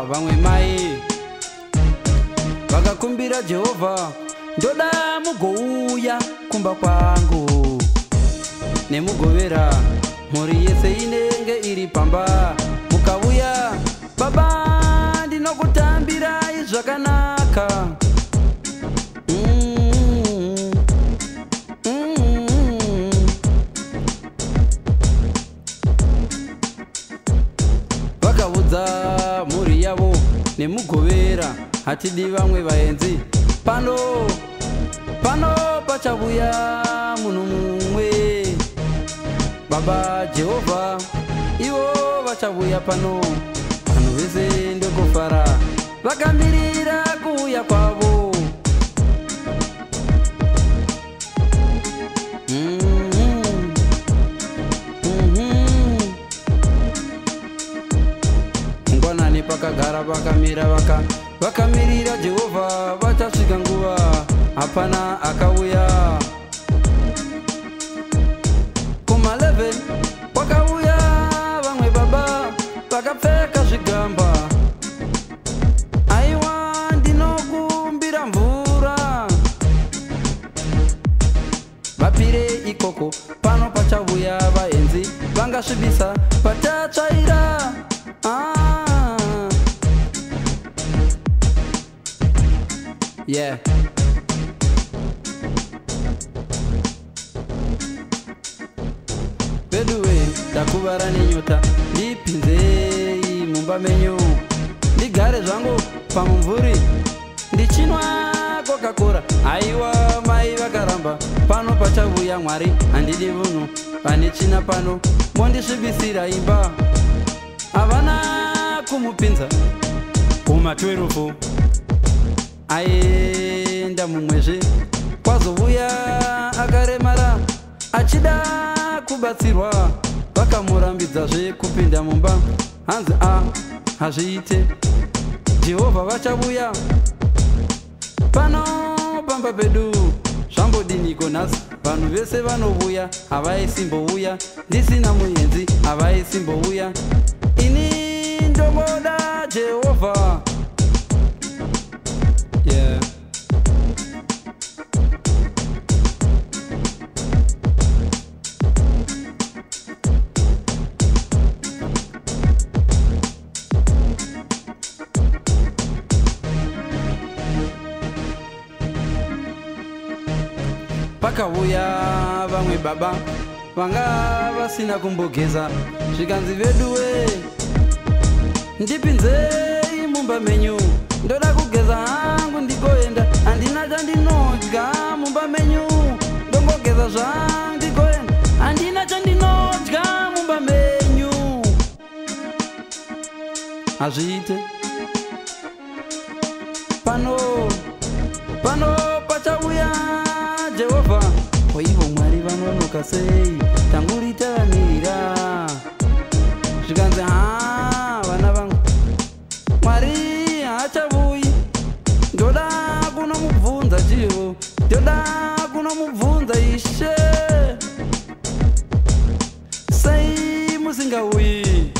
vamwe mai vakakumbira Jehovha, ndoda mugouya kumba kwangu nemugovera mhuri yese inenge iri pamba. Mukauya baba, ndinokutambirai zvakanaka. Vakaudza mhuri yavo nemugovera, hatidi vamwe vaenzi pano pachavuya munhu mumwe. Baba Jehovha, ivo vachavuya pano, vanhu vese ndokufara vakamirira kuuya kwavo. Ngwanani pakagara vakamira vakamirira Jehovha, vachasvika nguva hapana akauya. Kuma 11 wakauya vamwe baba vakapfeka zvigamba, aiwa ndinokumbira mvura vapire ikoko, pano pachavuya vaenzi vangasvibisa patatsvaira. Yeah. Beduwe ndakuvara nenyota, ndipinzei mumba menyu, ndigare zvangu pamumvuri ndichinwa Coca-Cola. Aiwa mai vakaramba, pano pachavuya Mwari, handidi munhu pane china pano, mondisvibisira imba. Havana kumupinza kuma 12 aenda mumwezve, kwazovuya akaremara achida kubatsirwa, vakamurambidzazve kupinda mumba. Hanzi hazviite, Jehovha vachavuya pano pamba pedu. Zvambodiniko nhasi, vanhu vese vanovuya, havaisimbovuya ndisina muenzi, havaisimbovuya. Ini ndogoda Jehovha. Yeah. Pakauya vamwe baba vanga vasina kumbogeza, zvikanzi veduwe ndipinzei mumba menyu, ndoda kugeza hangu ndigoenda, handina chandinodya mumba menyu, ndombogeza zvangu ndigoenda, handina chandinodya mumba menyu. Hazviite, pano pachauya Jehovha. Koivo Mwari vanonoka sei, tanguri tavamirira. Zvikanzi vana vangu Mwari haachavuyi, ndoda kunomubvunza Jehovha, ndoda kunomubvunza Ishe, sei musingauyi?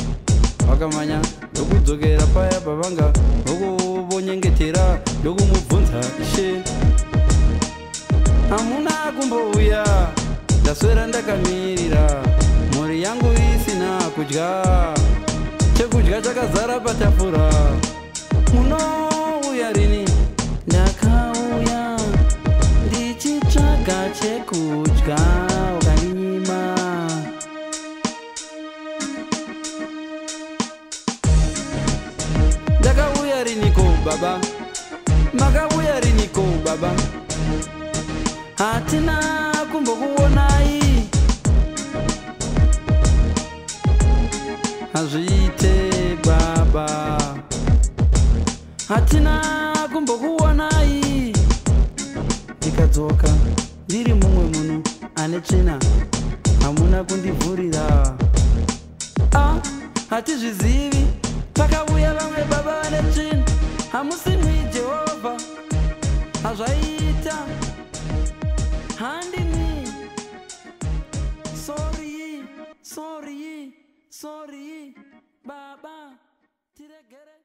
Vakamanya ndokudzokera paya pavanga vokuvonyengetera ndokumubvunza Ishe, hamuna kumbouya, ndaswera ndakamirira, mhuri yangu isina kudya, chekudya chakazara patafura. Munouya rini? Ndakauya ndichitsvaga chekudya, ukandinyima. Ndakauya riniko baba? Makauya riniko baba? Hatina kumbokuonai. Hazviite baba, hatina kumbokuonai. Ndikadzoka ndiri mumwe munhu ane tsvina, hamuna kundivhurira. Hatizvizivi, pakauya vamwe baba vane tsvina, hamusimwi Jehovha. Hazvaita handini. Sorry baba, tiregere.